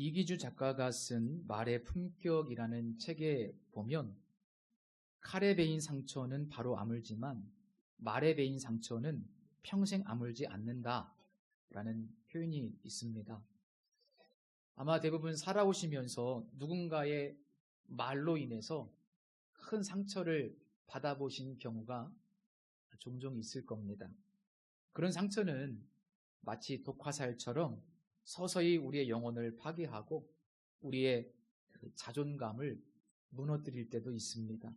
이기주 작가가 쓴 말의 품격이라는 책에 보면 칼에 베인 상처는 바로 아물지만 말에 베인 상처는 평생 아물지 않는다라는 표현이 있습니다. 아마 대부분 살아오시면서 누군가의 말로 인해서 큰 상처를 받아보신 경우가 종종 있을 겁니다. 그런 상처는 마치 독화살처럼 서서히 우리의 영혼을 파괴하고 우리의 자존감을 무너뜨릴 때도 있습니다.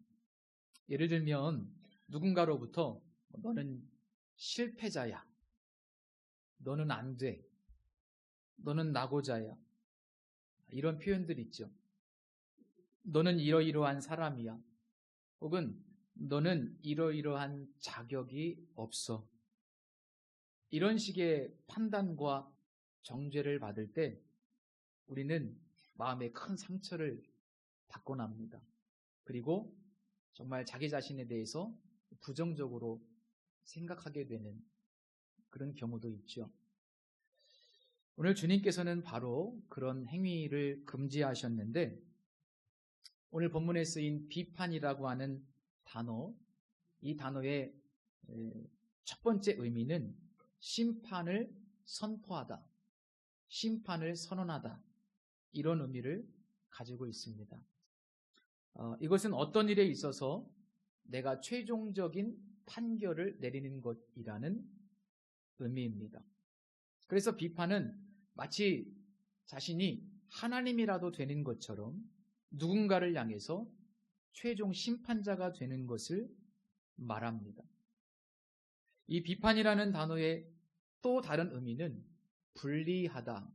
예를 들면 누군가로부터 너는 실패자야, 너는 안 돼, 너는 낙오자야, 이런 표현들 있죠. 너는 이러이러한 사람이야, 혹은 너는 이러이러한 자격이 없어. 이런 식의 판단과 정죄를 받을 때 우리는 마음에 큰 상처를 받곤 합니다. 그리고 정말 자기 자신에 대해서 부정적으로 생각하게 되는 그런 경우도 있죠. 오늘 주님께서는 바로 그런 행위를 금지하셨는데, 오늘 본문에 쓰인 비판이라고 하는 단어, 이 단어의 첫 번째 의미는 심판을 선포하다, 심판을 선언하다, 이런 의미를 가지고 있습니다. 이것은 어떤 일에 있어서 내가 최종적인 판결을 내리는 것이라는 의미입니다. 그래서 비판은 마치 자신이 하나님이라도 되는 것처럼 누군가를 향해서 최종 심판자가 되는 것을 말합니다. 이 비판이라는 단어의 또 다른 의미는 분리하다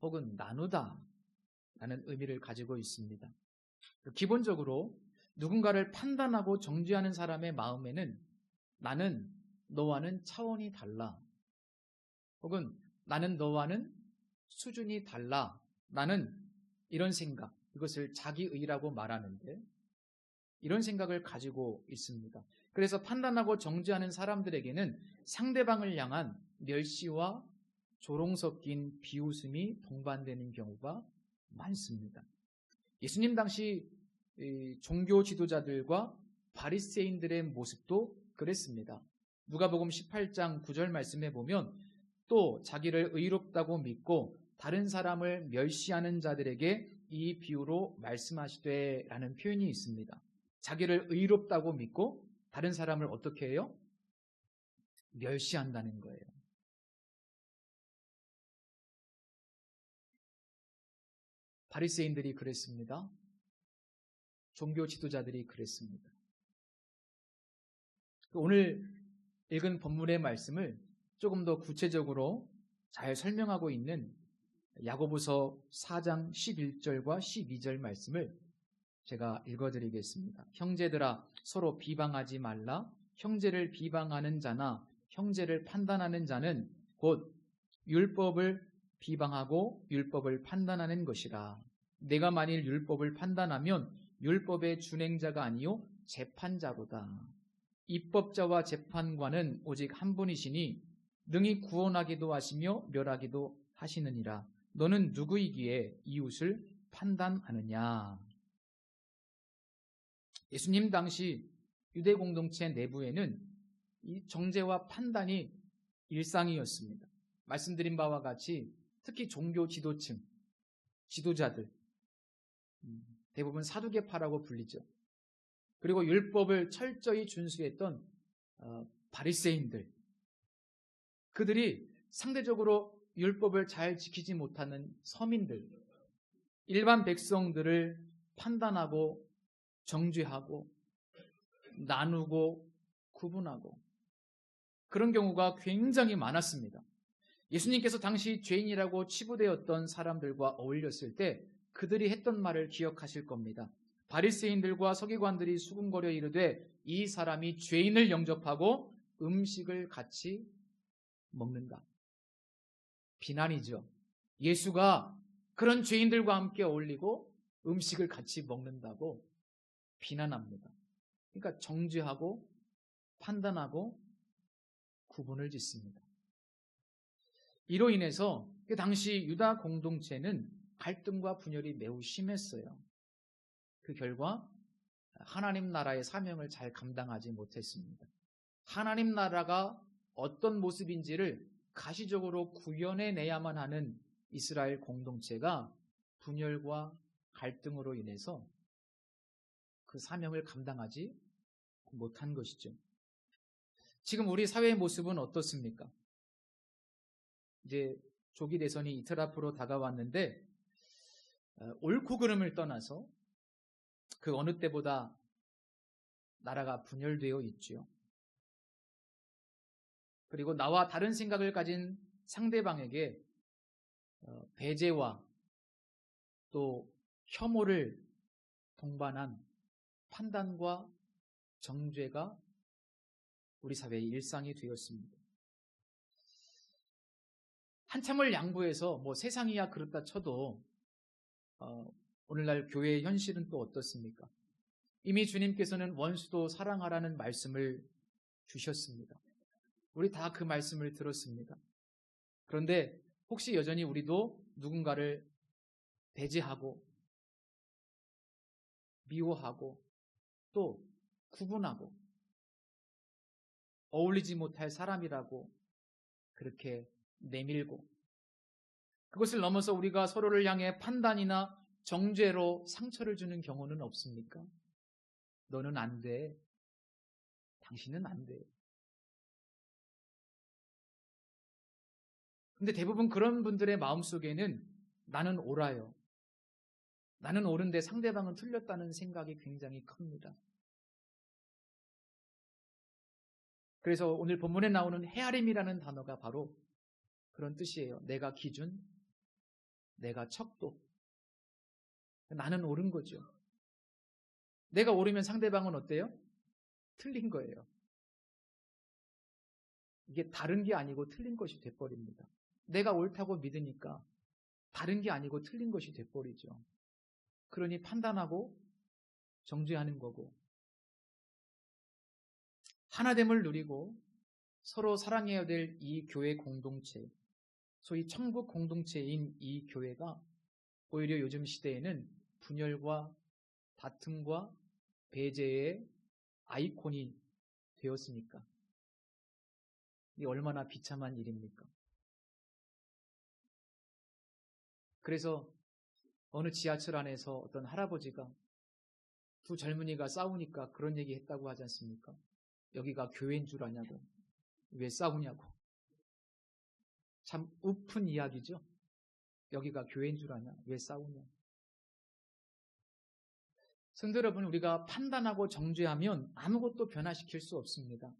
혹은 나누다 라는 의미를 가지고 있습니다. 기본적으로 누군가를 판단하고 정죄하는 사람의 마음에는 나는 너와는 차원이 달라, 혹은 나는 너와는 수준이 달라, 나는 이런 생각, 이것을 자기의라고 말하는데 이런 생각을 가지고 있습니다. 그래서 판단하고 정죄하는 사람들에게는 상대방을 향한 멸시와 조롱 섞인 비웃음이 동반되는 경우가 많습니다. 예수님 당시 종교 지도자들과 바리새인들의 모습도 그랬습니다. 누가복음 18장 9절 말씀에 보면 또 자기를 의롭다고 믿고 다른 사람을 멸시하는 자들에게 이 비유로 말씀하시되 라는 표현이 있습니다. 자기를 의롭다고 믿고 다른 사람을 어떻게 해요? 멸시한다는 거예요. 바리새인들이 그랬습니다. 종교 지도자들이 그랬습니다. 오늘 읽은 본문의 말씀을 조금 더 구체적으로 잘 설명하고 있는 야고보서 4장 11절과 12절 말씀을 제가 읽어드리겠습니다. 형제들아 서로 비방하지 말라. 형제를 비방하는 자나 형제를 판단하는 자는 곧 율법을 비방하고 율법을 판단하는 것이라. 내가 만일 율법을 판단하면 율법의 준행자가 아니요 재판자로다. 입법자와 재판관은 오직 한 분이시니 능히 구원하기도 하시며 멸하기도 하시느니라. 너는 누구이기에 이웃을 판단하느냐. 예수님 당시 유대 공동체 내부에는 이 정죄와 판단이 일상이었습니다. 말씀드린 바와 같이 특히 종교 지도층, 지도자들, 대부분 사두개파라고 불리죠. 그리고 율법을 철저히 준수했던 바리새인들, 그들이 상대적으로 율법을 잘 지키지 못하는 서민들, 일반 백성들을 판단하고 정죄하고 나누고 구분하고 그런 경우가 굉장히 많았습니다. 예수님께서 당시 죄인이라고 치부되었던 사람들과 어울렸을 때 그들이 했던 말을 기억하실 겁니다. 바리새인들과 서기관들이 수군거려 이르되 이 사람이 죄인을 영접하고 음식을 같이 먹는다. 비난이죠. 예수가 그런 죄인들과 함께 어울리고 음식을 같이 먹는다고 비난합니다. 그러니까 정죄하고 판단하고 구분을 짓습니다. 이로 인해서 그 당시 유다 공동체는 갈등과 분열이 매우 심했어요. 그 결과 하나님 나라의 사명을 잘 감당하지 못했습니다. 하나님 나라가 어떤 모습인지를 가시적으로 구현해내야만 하는 이스라엘 공동체가 분열과 갈등으로 인해서 그 사명을 감당하지 못한 것이죠. 지금 우리 사회의 모습은 어떻습니까? 이제 조기 대선이 이틀 앞으로 다가왔는데 옳고 그름을 떠나서 그 어느 때보다 나라가 분열되어 있죠. 그리고 나와 다른 생각을 가진 상대방에게 배제와 또 혐오를 동반한 판단과 정죄가 우리 사회의 일상이 되었습니다. 한참을 양보해서 세상이야 그렇다 쳐도 오늘날 교회의 현실은 또 어떻습니까? 이미 주님께서는 원수도 사랑하라는 말씀을 주셨습니다. 우리 다 그 말씀을 들었습니다. 그런데 혹시 여전히 우리도 누군가를 배제하고 미워하고 또 구분하고 어울리지 못할 사람이라고 그렇게 내밀고 그것을 넘어서 우리가 서로를 향해 판단이나 정죄로 상처를 주는 경우는 없습니까? 너는 안 돼. 당신은 안 돼. 근데 대부분 그런 분들의 마음속에는 나는 옳아요. 나는 옳은데 상대방은 틀렸다는 생각이 굉장히 큽니다. 그래서 오늘 본문에 나오는 헤아림이라는 단어가 바로 그런 뜻이에요. 내가 기준, 내가 척도. 나는 옳은 거죠. 내가 옳으면 상대방은 어때요? 틀린 거예요. 이게 다른 게 아니고 틀린 것이 돼버립니다. 내가 옳다고 믿으니까 다른 게 아니고 틀린 것이 돼버리죠. 그러니 판단하고 정죄하는 거고 하나됨을 누리고 서로 사랑해야 될 이 교회 공동체, 소위 천국 공동체인 이 교회가 오히려 요즘 시대에는 분열과 다툼과 배제의 아이콘이 되었으니까 이게 얼마나 비참한 일입니까? 그래서 어느 지하철 안에서 어떤 할아버지가 두 젊은이가 싸우니까 그런 얘기 했다고 하지 않습니까? 여기가 교회인 줄 아냐고. 왜 싸우냐고. 참 우픈 이야기죠. 여기가 교회인 줄 아냐? 왜 싸우냐? 성도 여러분, 우리가 판단하고 정죄하면 아무것도 변화시킬 수 없습니다.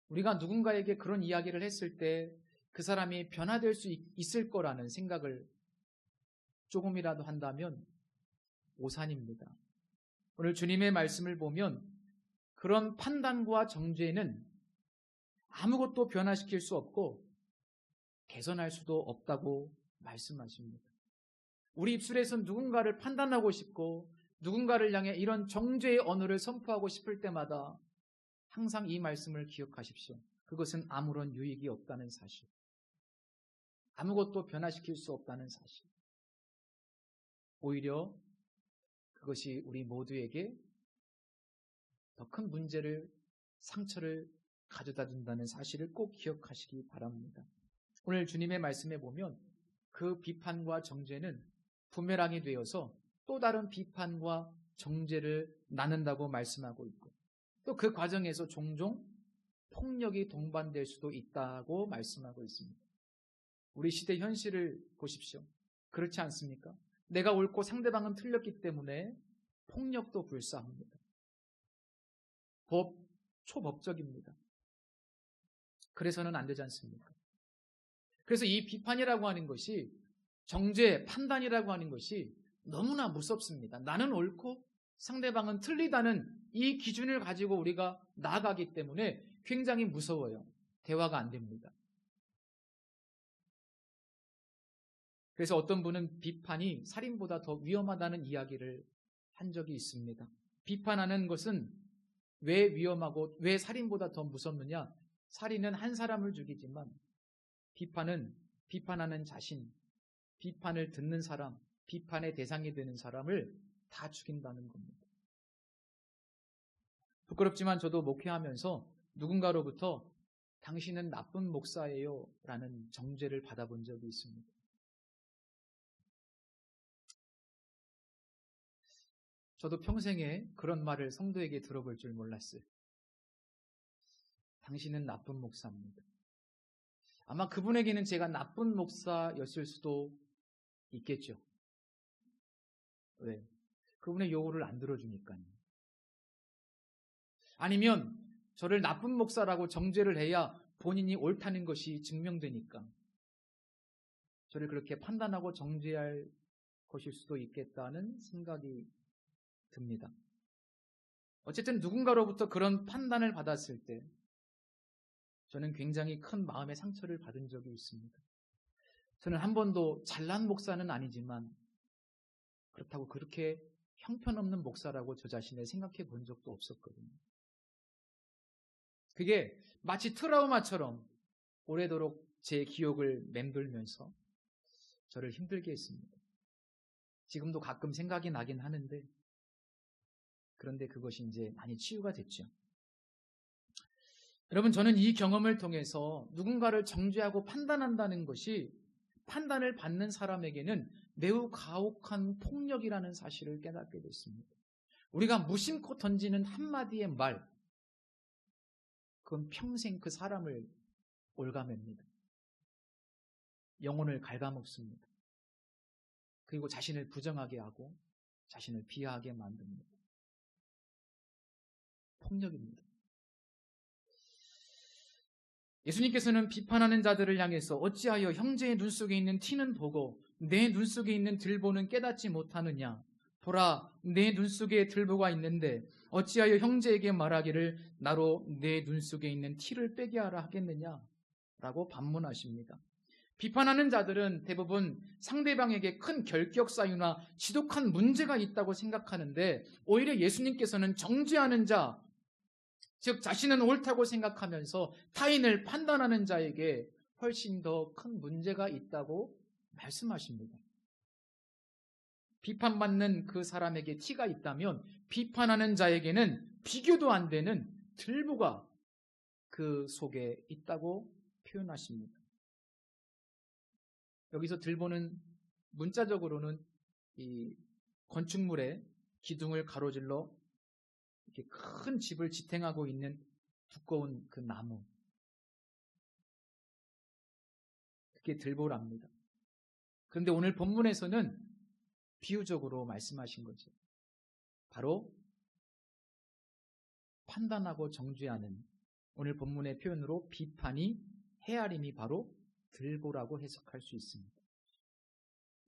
우리가 누군가에게 그런 이야기를 했을 때 그 사람이 변화될 수 있을 거라는 생각을 조금이라도 한다면 오산입니다. 오늘 주님의 말씀을 보면 그런 판단과 정죄는 아무것도 변화시킬 수 없고 개선할 수도 없다고 말씀하십니다. 우리 입술에서 누군가를 판단하고 싶고 누군가를 향해 이런 정죄의 언어를 선포하고 싶을 때마다 항상 이 말씀을 기억하십시오. 그것은 아무런 유익이 없다는 사실. 아무것도 변화시킬 수 없다는 사실. 오히려 그것이 우리 모두에게 더 큰 문제를, 상처를 가져다 준다는 사실을 꼭 기억하시기 바랍니다. 오늘 주님의 말씀에 보면 그 비판과 정죄는 부메랑이 되어서 또 다른 비판과 정죄를 나눈다고 말씀하고 있고 또 그 과정에서 종종 폭력이 동반될 수도 있다고 말씀하고 있습니다. 우리 시대 현실을 보십시오. 그렇지 않습니까? 내가 옳고 상대방은 틀렸기 때문에 폭력도 불사합니다. 초법적입니다. 그래서는 안 되지 않습니까? 그래서 이 비판이라고 하는 것이 정죄, 판단이라고 하는 것이 너무나 무섭습니다. 나는 옳고 상대방은 틀리다는 이 기준을 가지고 우리가 나아가기 때문에 굉장히 무서워요. 대화가 안 됩니다. 그래서 어떤 분은 비판이 살인보다 더 위험하다는 이야기를 한 적이 있습니다. 비판하는 것은 왜 위험하고 왜 살인보다 더 무섭느냐? 살인은 한 사람을 죽이지만 비판은 비판하는 자신, 비판을 듣는 사람, 비판의 대상이 되는 사람을 다 죽인다는 겁니다. 부끄럽지만 저도 목회하면서 누군가로부터 당신은 나쁜 목사예요 라는 정죄를 받아본 적이 있습니다. 저도 평생에 그런 말을 성도에게 들어볼 줄 몰랐어요. 당신은 나쁜 목사입니다. 아마 그분에게는 제가 나쁜 목사였을 수도 있겠죠. 왜? 그분의 요구를 안 들어주니까요. 아니면 저를 나쁜 목사라고 정죄를 해야 본인이 옳다는 것이 증명되니까 저를 그렇게 판단하고 정죄할 것일 수도 있겠다는 생각이 듭니다. 어쨌든 누군가로부터 그런 판단을 받았을 때 저는 굉장히 큰 마음의 상처를 받은 적이 있습니다. 저는 한 번도 잘난 목사는 아니지만 그렇다고 그렇게 형편없는 목사라고 저 자신을 생각해 본 적도 없었거든요. 그게 마치 트라우마처럼 오래도록 제 기억을 맴돌면서 저를 힘들게 했습니다. 지금도 가끔 생각이 나긴 하는데 그런데 그것이 이제 많이 치유가 됐죠. 여러분, 저는 이 경험을 통해서 누군가를 정죄하고 판단한다는 것이 판단을 받는 사람에게는 매우 가혹한 폭력이라는 사실을 깨닫게 됐습니다. 우리가 무심코 던지는 한마디의 말, 그건 평생 그 사람을 올가맵니다. 영혼을 갉아먹습니다. 그리고 자신을 부정하게 하고 자신을 비하하게 만듭니다. 폭력입니다. 예수님께서는 비판하는 자들을 향해서 어찌하여 형제의 눈 속에 있는 티는 보고 내 눈 속에 있는 들보는 깨닫지 못하느냐? 보라, 내 눈 속에 들보가 있는데 어찌하여 형제에게 말하기를 나로 내 눈 속에 있는 티를 빼게 하라 하겠느냐? 라고 반문하십니다. 비판하는 자들은 대부분 상대방에게 큰 결격 사유나 지독한 문제가 있다고 생각하는데 오히려 예수님께서는 정죄하는 자, 즉 자신은 옳다고 생각하면서 타인을 판단하는 자에게 훨씬 더 큰 문제가 있다고 말씀하십니다. 비판받는 그 사람에게 티가 있다면 비판하는 자에게는 비교도 안 되는 들보가 그 속에 있다고 표현하십니다. 여기서 들보는 문자적으로는 이 건축물의 기둥을 가로질러 이렇게 큰 집을 지탱하고 있는 두꺼운 그 나무, 그게 들보랍니다. 그런데 오늘 본문에서는 비유적으로 말씀하신 거죠. 바로 판단하고 정죄하는, 오늘 본문의 표현으로 비판이 헤아림이 바로 들보라고 해석할 수 있습니다.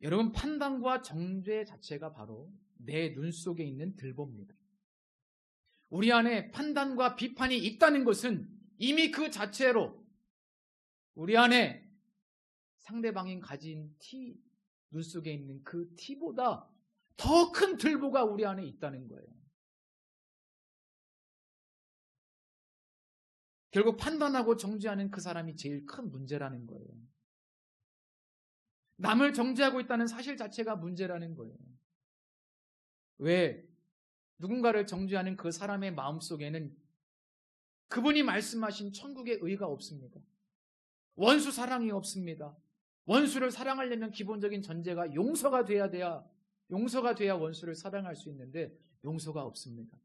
여러분, 판단과 정죄 자체가 바로 내 눈 속에 있는 들보입니다. 우리 안에 판단과 비판이 있다는 것은 이미 그 자체로 우리 안에 상대방이 가진 티, 눈 속에 있는 그 티보다 더 큰 들보가 우리 안에 있다는 거예요. 결국 판단하고 정죄하는 그 사람이 제일 큰 문제라는 거예요. 남을 정죄하고 있다는 사실 자체가 문제라는 거예요. 왜? 누군가를 정죄하는 그 사람의 마음속에는 그분이 말씀하신 천국의 의가 없습니다. 원수 사랑이 없습니다. 원수를 사랑하려면 기본적인 전제가 용서가 돼야 원수를 사랑할 수 있는데 용서가 없습니다.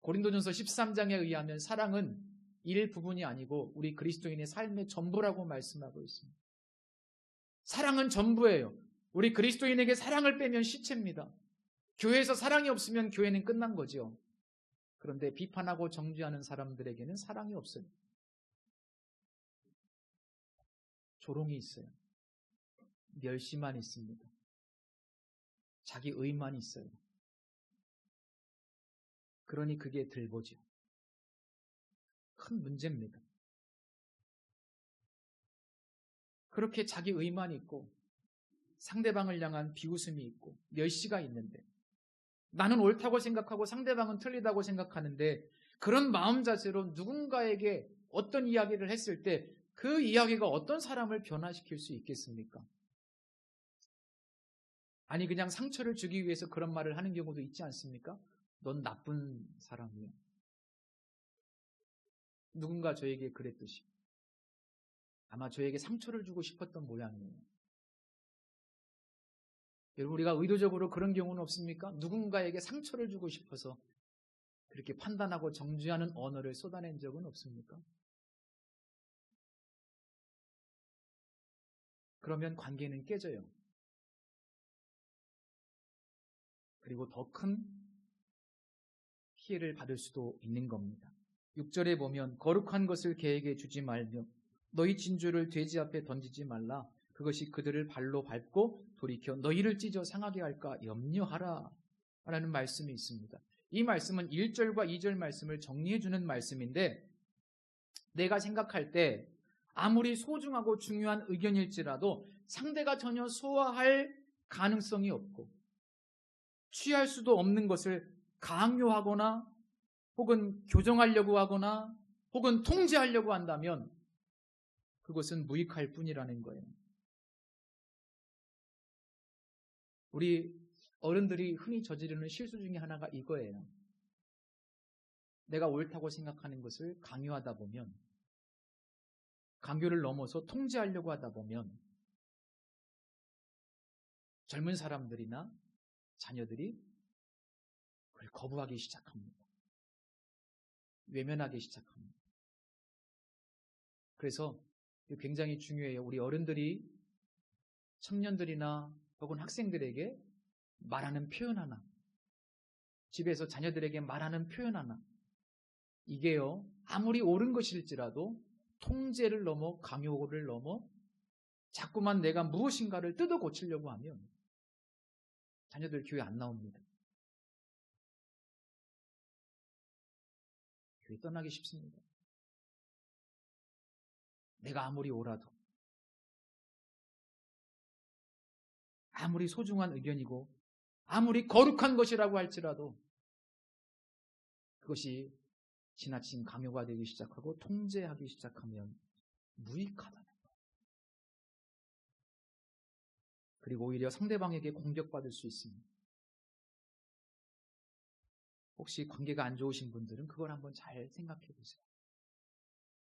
고린도전서 13장에 의하면 사랑은 일부분이 아니고 우리 그리스도인의 삶의 전부라고 말씀하고 있습니다. 사랑은 전부예요. 우리 그리스도인에게 사랑을 빼면 시체입니다. 교회에서 사랑이 없으면 교회는 끝난 거죠. 그런데 비판하고 정죄하는 사람들에게는 사랑이 없어요. 조롱이 있어요. 멸시만 있습니다. 자기 의만 있어요. 그러니 그게 들보죠. 큰 문제입니다. 그렇게 자기 의만 있고 상대방을 향한 비웃음이 있고 멸시가 있는데 나는 옳다고 생각하고 상대방은 틀리다고 생각하는데 그런 마음 자세로 누군가에게 어떤 이야기를 했을 때 그 이야기가 어떤 사람을 변화시킬 수 있겠습니까? 아니 그냥 상처를 주기 위해서 그런 말을 하는 경우도 있지 않습니까? 넌 나쁜 사람이야. 누군가 저에게 그랬듯이 아마 저에게 상처를 주고 싶었던 모양이에요. 여러분 우리가 의도적으로 그런 경우는 없습니까? 누군가에게 상처를 주고 싶어서 그렇게 판단하고 정죄하는 언어를 쏟아낸 적은 없습니까? 그러면 관계는 깨져요. 그리고 더 큰 피해를 받을 수도 있는 겁니다. 6절에 보면 거룩한 것을 개에게 주지 말며 너희 진주를 돼지 앞에 던지지 말라. 그것이 그들을 발로 밟고 돌이켜 너희를 찢어 상하게 할까 염려하라 라는 말씀이 있습니다. 이 말씀은 1절과 2절 말씀을 정리해 주는 말씀인데 내가 생각할 때 아무리 소중하고 중요한 의견일지라도 상대가 전혀 소화할 가능성이 없고 취할 수도 없는 것을 강요하거나 혹은 교정하려고 하거나 혹은 통제하려고 한다면 그것은 무익할 뿐이라는 거예요. 우리 어른들이 흔히 저지르는 실수 중에 하나가 이거예요. 내가 옳다고 생각하는 것을 강요하다 보면 강요를 넘어서 통제하려고 하다 보면 젊은 사람들이나 자녀들이 그걸 거부하기 시작합니다. 외면하기 시작합니다. 그래서 굉장히 중요해요. 우리 어른들이 청년들이나 혹은 학생들에게 말하는 표현 하나, 집에서 자녀들에게 말하는 표현 하나, 이게요 아무리 옳은 것일지라도 통제를 넘어 강요를 넘어 자꾸만 내가 무엇인가를 뜯어 고치려고 하면 자녀들 교회 안 나옵니다. 교회 떠나기 쉽습니다. 내가 아무리 옳아도 아무리 소중한 의견이고 아무리 거룩한 것이라고 할지라도 그것이 지나친 강요가 되기 시작하고 통제하기 시작하면 무익하다는 거예요. 그리고 오히려 상대방에게 공격받을 수 있습니다. 혹시 관계가 안 좋으신 분들은 그걸 한번 잘 생각해 보세요.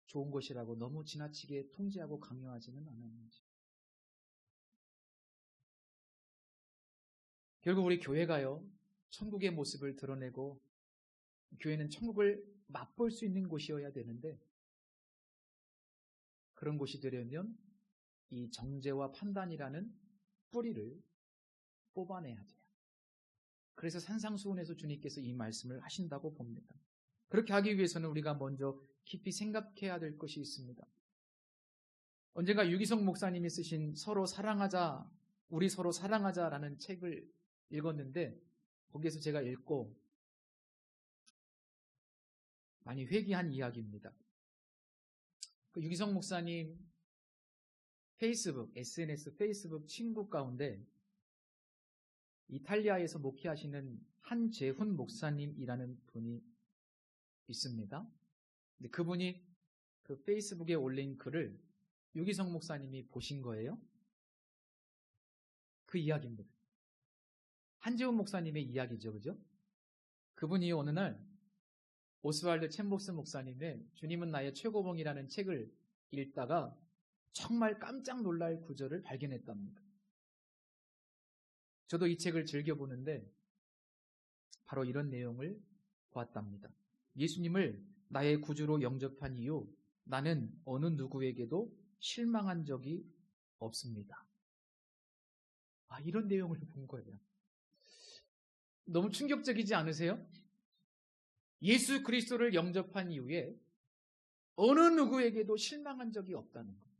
좋은 것이라고 너무 지나치게 통제하고 강요하지는 않았는지. 결국 우리 교회가요 천국의 모습을 드러내고 교회는 천국을 맛볼 수 있는 곳이어야 되는데 그런 곳이 되려면 이 정죄와 판단이라는 뿌리를 뽑아내야 돼요. 그래서 산상수훈에서 주님께서 이 말씀을 하신다고 봅니다. 그렇게 하기 위해서는 우리가 먼저 깊이 생각해야 될 것이 있습니다. 언젠가 유기성 목사님이 쓰신 서로 사랑하자, 우리 서로 사랑하자라는 책을 읽었는데 거기에서 제가 읽고 많이 회귀한 이야기입니다. 그 유기성 목사님 SNS 페이스북 친구 가운데 이탈리아에서 목회하시는 한재훈 목사님이라는 분이 있습니다. 근데 그분이 그 페이스북에 올린 글을 유기성 목사님이 보신 거예요. 그 이야기입니다. 한재훈 목사님의 이야기죠, 그죠? 그분이 어느 날 오스왈드 챔복스 목사님의 주님은 나의 최고봉이라는 책을 읽다가 정말 깜짝 놀랄 구절을 발견했답니다. 저도 이 책을 즐겨보는데 바로 이런 내용을 보았답니다. 예수님을 나의 구주로 영접한 이후 나는 어느 누구에게도 실망한 적이 없습니다. 이런 내용을 본 거예요. 너무 충격적이지 않으세요? 예수 그리스도를 영접한 이후에 어느 누구에게도 실망한 적이 없다는 거예요.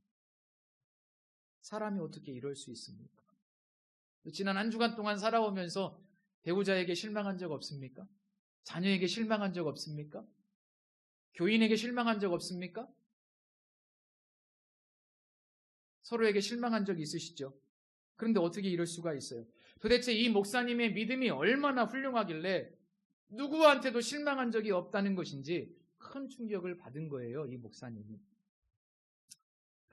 사람이 어떻게 이럴 수 있습니까? 지난 한 주간 동안 살아오면서 배우자에게 실망한 적 없습니까? 자녀에게 실망한 적 없습니까? 교인에게 실망한 적 없습니까? 서로에게 실망한 적 있으시죠? 그런데 어떻게 이럴 수가 있어요? 도대체 이 목사님의 믿음이 얼마나 훌륭하길래 누구한테도 실망한 적이 없다는 것인지 큰 충격을 받은 거예요, 이 목사님이.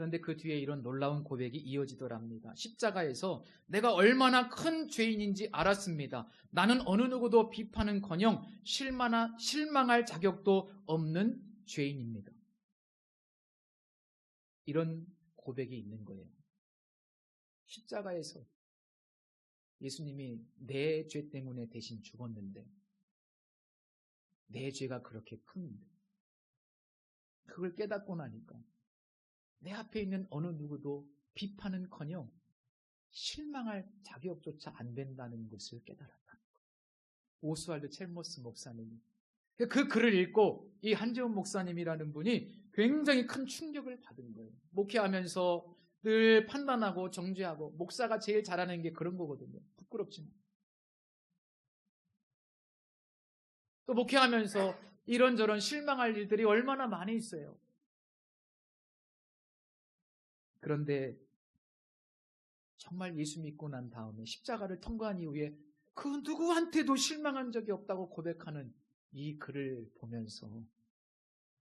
그런데 그 뒤에 이런 놀라운 고백이 이어지더랍니다. 십자가에서 내가 얼마나 큰 죄인인지 알았습니다. 나는 어느 누구도 비판은커녕 실망할 자격도 없는 죄인입니다. 이런 고백이 있는 거예요. 십자가에서 예수님이 내 죄 때문에 대신 죽었는데 내 죄가 그렇게 큰데 그걸 깨닫고 나니까 내 앞에 있는 어느 누구도 비판은커녕 실망할 자격조차 안 된다는 것을 깨달았다. 오스왈드 첼머스 목사님이 그 글을 읽고 이 한재훈 목사님이라는 분이 굉장히 큰 충격을 받은 거예요. 목회하면서 늘 판단하고 정죄하고 목사가 제일 잘하는 게 그런 거거든요. 부끄럽지만 또 목회하면서 이런저런 실망할 일들이 얼마나 많이 있어요. 그런데 정말 예수 믿고 난 다음에 십자가를 통과한 이후에 그 누구한테도 실망한 적이 없다고 고백하는 이 글을 보면서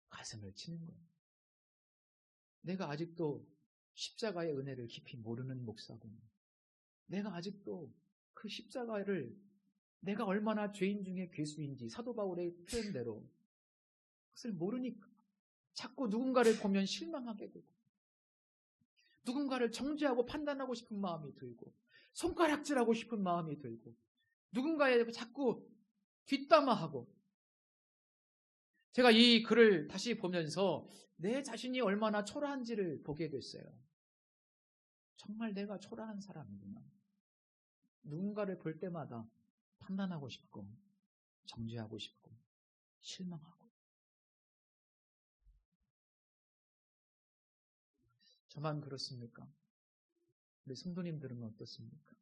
가슴을 치는 거예요. 내가 아직도 십자가의 은혜를 깊이 모르는 목사군. 내가 아직도 그 십자가를 내가 얼마나 죄인 중에 괴수인지 사도 바울의 표현대로 그것을 모르니까 자꾸 누군가를 보면 실망하게 되고 누군가를 정죄하고 판단하고 싶은 마음이 들고 손가락질하고 싶은 마음이 들고 누군가에 자꾸 뒷담화하고 제가 이 글을 다시 보면서 내 자신이 얼마나 초라한지를 보게 됐어요. 정말 내가 초라한 사람이구나. 누군가를 볼 때마다 판단하고 싶고 정죄하고 싶고 실망하고 저만 그렇습니까? 우리 성도님들은 어떻습니까?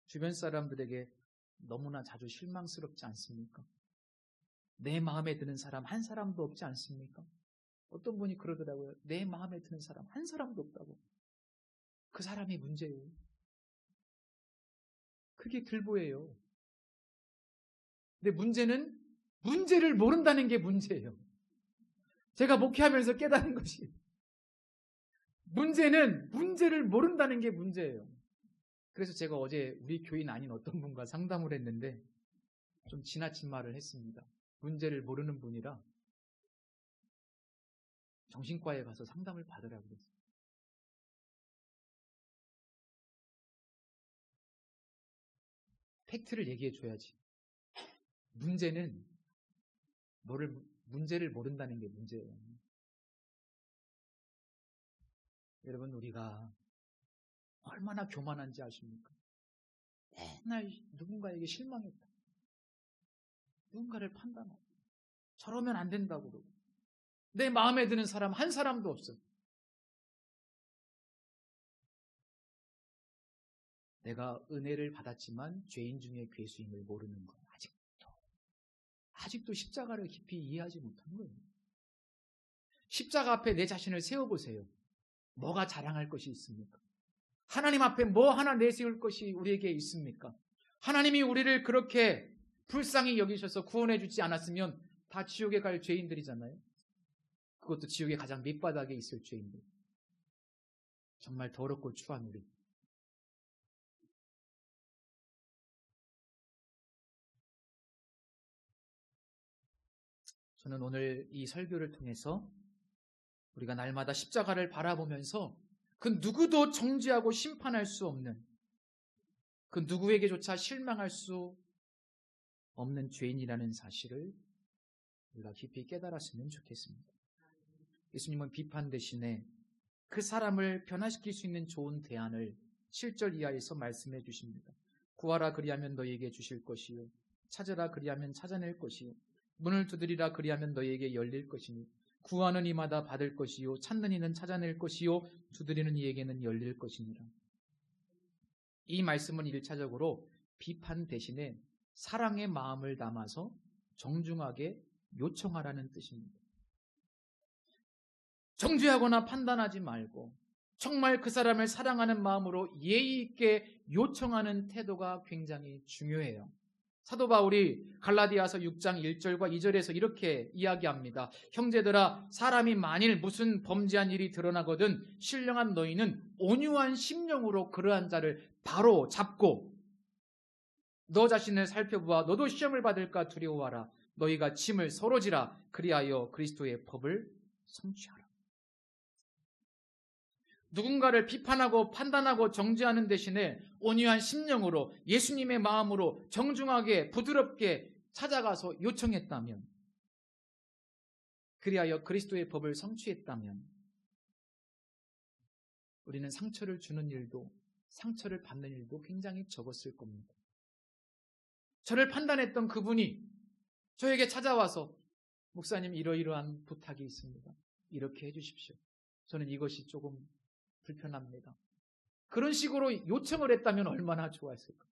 주변 사람들에게 너무나 자주 실망스럽지 않습니까? 내 마음에 드는 사람 한 사람도 없지 않습니까? 어떤 분이 그러더라고요. 내 마음에 드는 사람 한 사람도 없다고. 그 사람이 문제예요. 그게 들보예요. 근데 문제는 문제를 모른다는 게 문제예요. 제가 목회하면서 깨달은 것이 문제는 문제를 모른다는 게 문제예요. 그래서 제가 어제 우리 교인 아닌 어떤 분과 상담을 했는데 좀 지나친 말을 했습니다. 문제를 모르는 분이라 정신과에 가서 상담을 받으라고 그랬어요. 팩트를 얘기해 줘야지. 문제를 모른다는 게 문제예요. 여러분, 우리가 얼마나 교만한지 아십니까? 맨날 누군가에게 실망했다. 누군가를 판단하고 저러면 안 된다고 그러고 내 마음에 드는 사람 한 사람도 없어. 내가 은혜를 받았지만 죄인 중에 괴수임을 모르는 것. 아직도 십자가를 깊이 이해하지 못한 거예요. 십자가 앞에 내 자신을 세워보세요. 뭐가 자랑할 것이 있습니까? 하나님 앞에 뭐 하나 내세울 것이 우리에게 있습니까? 하나님이 우리를 그렇게 불쌍히 여기셔서 구원해 주지 않았으면 다 지옥에 갈 죄인들이잖아요. 그것도 지옥의 가장 밑바닥에 있을 죄인들. 정말 더럽고 추한 우리. 저는 오늘 이 설교를 통해서 우리가 날마다 십자가를 바라보면서 그 누구도 정죄하고 심판할 수 없는 그 누구에게조차 실망할 수 없는 죄인이라는 사실을 우리가 깊이 깨달았으면 좋겠습니다. 예수님은 비판 대신에 그 사람을 변화시킬 수 있는 좋은 대안을 7절 이하에서 말씀해 주십니다. 구하라 그리하면 너희에게 주실 것이요 찾으라 그리하면 찾아낼 것이요 문을 두드리라 그리하면 너희에게 열릴 것이니 구하는 이마다 받을 것이요 찾는 이는 찾아낼 것이요 두드리는 이에게는 열릴 것이니라. 이 말씀은 1차적으로 비판 대신에 사랑의 마음을 담아서 정중하게 요청하라는 뜻입니다. 정죄하거나 판단하지 말고 정말 그 사람을 사랑하는 마음으로 예의 있게 요청하는 태도가 굉장히 중요해요. 사도 바울이 갈라디아서 6장 1절과 2절에서 이렇게 이야기합니다. 형제들아, 사람이 만일 무슨 범죄한 일이 드러나거든 신령한 너희는 온유한 심령으로 그러한 자를 바로 잡고 너 자신을 살펴보아 너도 시험을 받을까 두려워하라. 너희가 짐을 서로 지라. 그리하여 그리스도의 법을 성취하라. 누군가를 비판하고 판단하고 정죄하는 대신에 온유한 심령으로 예수님의 마음으로 정중하게 부드럽게 찾아가서 요청했다면, 그리하여 그리스도의 법을 성취했다면 우리는 상처를 주는 일도 상처를 받는 일도 굉장히 적었을 겁니다. 저를 판단했던 그분이 저에게 찾아와서 목사님 이러이러한 부탁이 있습니다. 이렇게 해주십시오. 저는 이것이 조금 불편합니다. 그런 식으로 요청을 했다면 얼마나 좋았을까.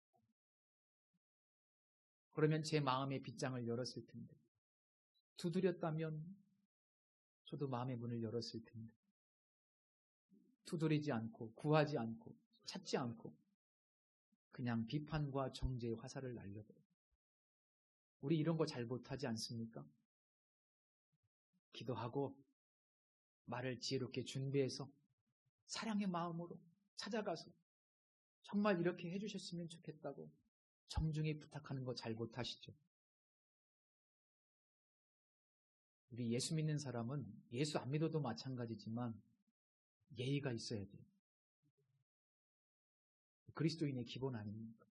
그러면 제 마음의 빗장을 열었을 텐데, 두드렸다면 저도 마음의 문을 열었을 텐데, 두드리지 않고 구하지 않고 찾지 않고 그냥 비판과 정죄의 화살을 날려버려요. 우리 이런 거 잘 못하지 않습니까? 기도하고 말을 지혜롭게 준비해서 사랑의 마음으로 찾아가서 정말 이렇게 해주셨으면 좋겠다고 정중히 부탁하는 거 잘 못하시죠? 우리 예수 믿는 사람은 예수 안 믿어도 마찬가지지만 예의가 있어야 돼요. 그리스도인의 기본 아닙니까?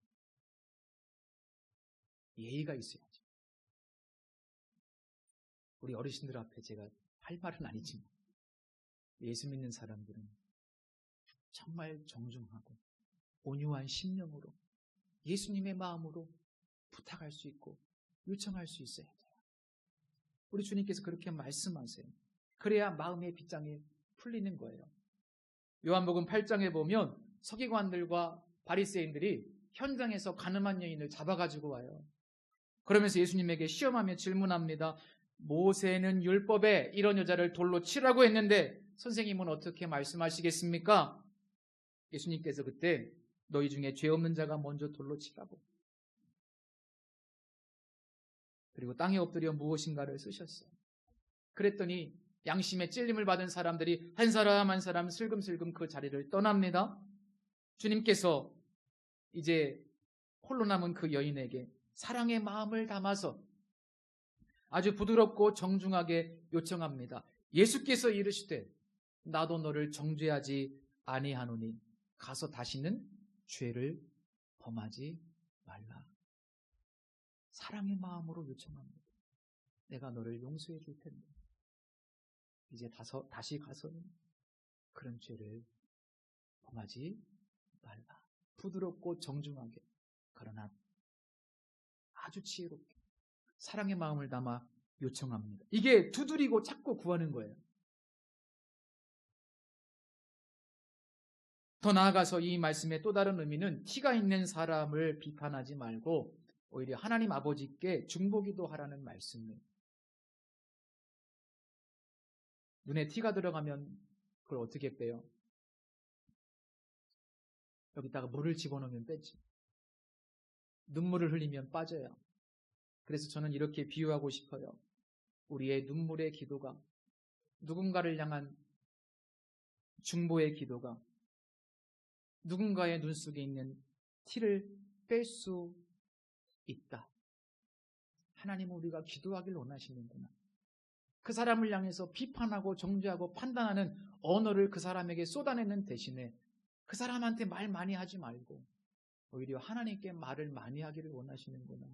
예의가 있어야죠. 우리 어르신들 앞에 제가 할 말은 아니지만 예수 믿는 사람들은 정말 정중하고 온유한 심령으로 예수님의 마음으로 부탁할 수 있고 요청할 수 있어야 돼요. 우리 주님께서 그렇게 말씀하세요. 그래야 마음의 빗장이 풀리는 거예요. 요한복음 8장에 보면 서기관들과 바리새인들이 현장에서 가늠한 여인을 잡아가지고 와요. 그러면서 예수님에게 시험하며 질문합니다. 모세는 율법에 이런 여자를 돌로 치라고 했는데 선생님은 어떻게 말씀하시겠습니까? 예수님께서 그때 너희 중에 죄 없는 자가 먼저 돌로 치라고. 그리고 땅에 엎드려 무엇인가를 쓰셨어요. 그랬더니 양심의 찔림을 받은 사람들이 한 사람 한 사람 슬금슬금 그 자리를 떠납니다. 주님께서 이제 홀로 남은 그 여인에게 사랑의 마음을 담아서 아주 부드럽고 정중하게 요청합니다. 예수께서 이르시되 나도 너를 정죄하지 아니하노니 가서 다시는 죄를 범하지 말라. 사랑의 마음으로 요청합니다. 내가 너를 용서해 줄 텐데 이제 다시 가서는 그런 죄를 범하지 말라. 부드럽고 정중하게, 그러나 아주 지혜롭게 사랑의 마음을 담아 요청합니다. 이게 두드리고 찾고 구하는 거예요. 더 나아가서 이 말씀의 또 다른 의미는 티가 있는 사람을 비판하지 말고 오히려 하나님 아버지께 중보기도 하라는 말씀이에요. 눈에 티가 들어가면 그걸 어떻게 빼요? 여기다가 물을 집어넣으면 빼지. 눈물을 흘리면 빠져요. 그래서 저는 이렇게 비유하고 싶어요. 우리의 눈물의 기도가, 누군가를 향한 중보의 기도가 누군가의 눈 속에 있는 티를 뺄 수 있다. 하나님은 우리가 기도하길 원하시는구나. 그 사람을 향해서 비판하고 정죄하고 판단하는 언어를 그 사람에게 쏟아내는 대신에 그 사람한테 말 많이 하지 말고 오히려 하나님께 말을 많이 하기를 원하시는구나.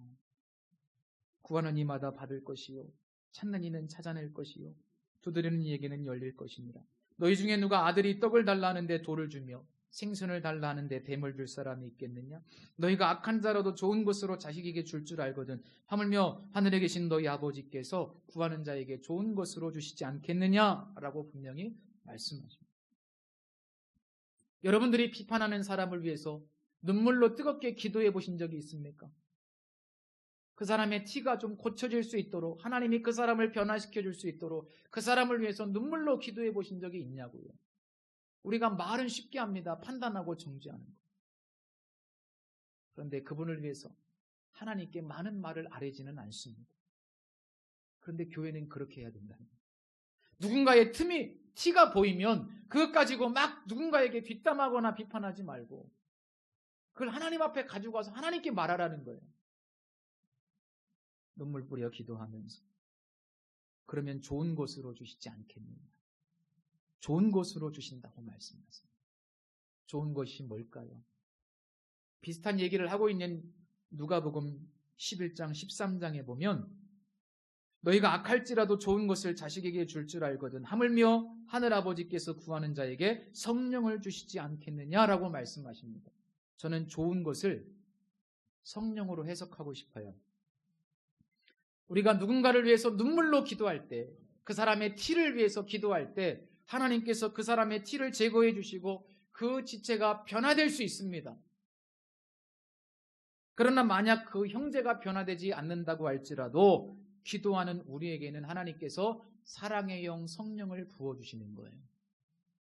구하는 이마다 받을 것이요 찾는 이는 찾아낼 것이요 두드리는 이에게는 열릴 것입니다. 너희 중에 누가 아들이 떡을 달라 하는데 돌을 주며 생선을 달라 하는데 뱀을 줄 사람이 있겠느냐? 너희가 악한 자라도 좋은 것으로 자식에게 줄 알거든 하물며 하늘에 계신 너희 아버지께서 구하는 자에게 좋은 것으로 주시지 않겠느냐라고 분명히 말씀하십니다. 여러분들이 비판하는 사람을 위해서 눈물로 뜨겁게 기도해 보신 적이 있습니까? 그 사람의 티가 좀 고쳐질 수 있도록, 하나님이 그 사람을 변화시켜 줄 수 있도록 그 사람을 위해서 눈물로 기도해 보신 적이 있냐고요. 우리가 말은 쉽게 합니다. 판단하고 정죄하는 거. 그런데 그분을 위해서 하나님께 많은 말을 아뢰지는 않습니다. 그런데 교회는 그렇게 해야 된다는 거예요. 누군가의 티가 보이면 그것 가지고 막 누군가에게 뒷담하거나 비판하지 말고 그걸 하나님 앞에 가지고 와서 하나님께 말하라는 거예요. 눈물 뿌려 기도하면서. 그러면 좋은 것으로 주시지 않겠느냐. 좋은 것으로 주신다고 말씀하세요. 좋은 것이 뭘까요? 비슷한 얘기를 하고 있는 누가복음 11장 13장에 보면 너희가 악할지라도 좋은 것을 자식에게 줄 줄 알거든 하물며 하늘아버지께서 구하는 자에게 성령을 주시지 않겠느냐라고 말씀하십니다. 저는 좋은 것을 성령으로 해석하고 싶어요. 우리가 누군가를 위해서 눈물로 기도할 때, 그 사람의 티를 위해서 기도할 때 하나님께서 그 사람의 티를 제거해 주시고 그 지체가 변화될 수 있습니다. 그러나 만약 그 형제가 변화되지 않는다고 할지라도 기도하는 우리에게는 하나님께서 사랑의 영 성령을 부어주시는 거예요.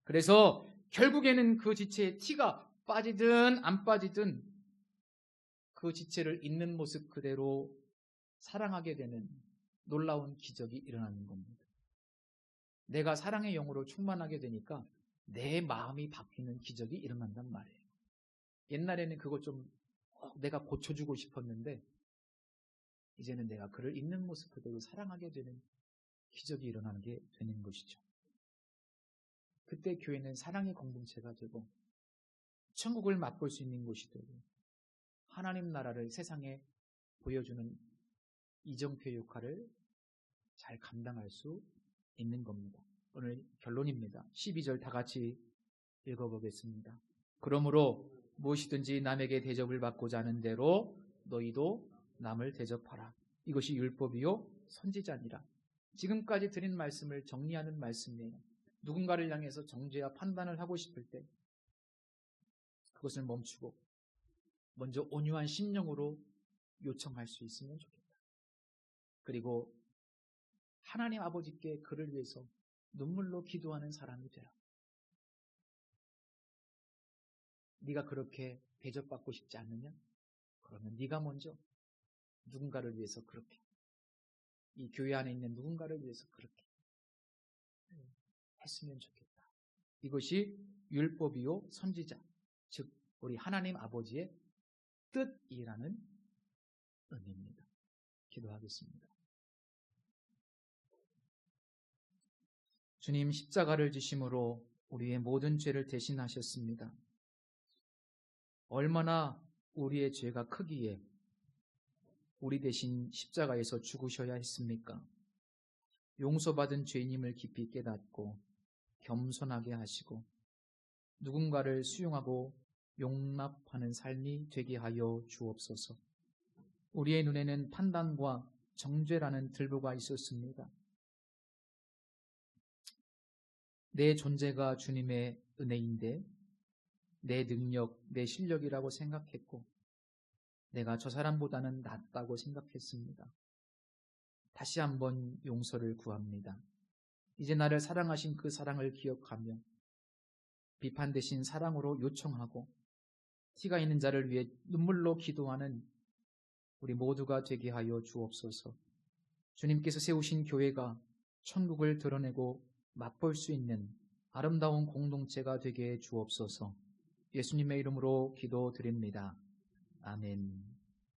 그래서 결국에는 그 지체의 티가 빠지든 안 빠지든 그 지체를 있는 모습 그대로 사랑하게 되는 놀라운 기적이 일어나는 겁니다. 내가 사랑의 영으로 충만하게 되니까 내 마음이 바뀌는 기적이 일어난단 말이에요. 옛날에는 그거 좀 내가 고쳐주고 싶었는데 이제는 내가 그를 있는 모습 그대로 사랑하게 되는 기적이 일어나는 게 되는 것이죠. 그때 교회는 사랑의 공동체가 되고 천국을 맛볼 수 있는 곳이 되고 하나님 나라를 세상에 보여주는 이정표의 역할을 잘 감당할 수 있는 겁니다. 오늘 결론입니다. 12절 다 같이 읽어보겠습니다. 그러므로 무엇이든지 남에게 대접을 받고자 하는 대로 너희도 남을 대접하라. 이것이 율법이요 선지자니라. 지금까지 드린 말씀을 정리하는 말씀이에요. 누군가를 향해서 정죄와 판단을 하고 싶을 때 그것을 멈추고 먼저 온유한 심령으로 요청할 수 있으면 좋겠다. 그리고 하나님 아버지께 그를 위해서 눈물로 기도하는 사람이 되라. 네가 그렇게 대접받고 싶지 않느냐? 그러면 네가 먼저 누군가를 위해서 그렇게, 이 교회 안에 있는 누군가를 위해서 그렇게 했으면 좋겠다. 이것이 율법이요 선지자, 즉 우리 하나님 아버지의 뜻이라는 의미입니다. 기도하겠습니다. 주님, 십자가를 지심으로 우리의 모든 죄를 대신하셨습니다. 얼마나 우리의 죄가 크기에 우리 대신 십자가에서 죽으셔야 했습니까? 용서받은 죄인임을 깊이 깨닫고 겸손하게 하시고 누군가를 수용하고 용납하는 삶이 되게 하여 주옵소서. 우리의 눈에는 판단과 정죄라는 들보가 있었습니다. 내 존재가 주님의 은혜인데 내 능력, 내 실력이라고 생각했고 내가 저 사람보다는 낫다고 생각했습니다. 다시 한번 용서를 구합니다. 이제 나를 사랑하신 그 사랑을 기억하며 비판 대신 사랑으로 요청하고 티가 있는 자를 위해 눈물로 기도하는 우리 모두가 되게 하여 주옵소서. 주님께서 세우신 교회가 천국을 드러내고 맛볼 수 있는 아름다운 공동체가 되게 해 주옵소서. 예수님의 이름으로 기도드립니다. 아멘.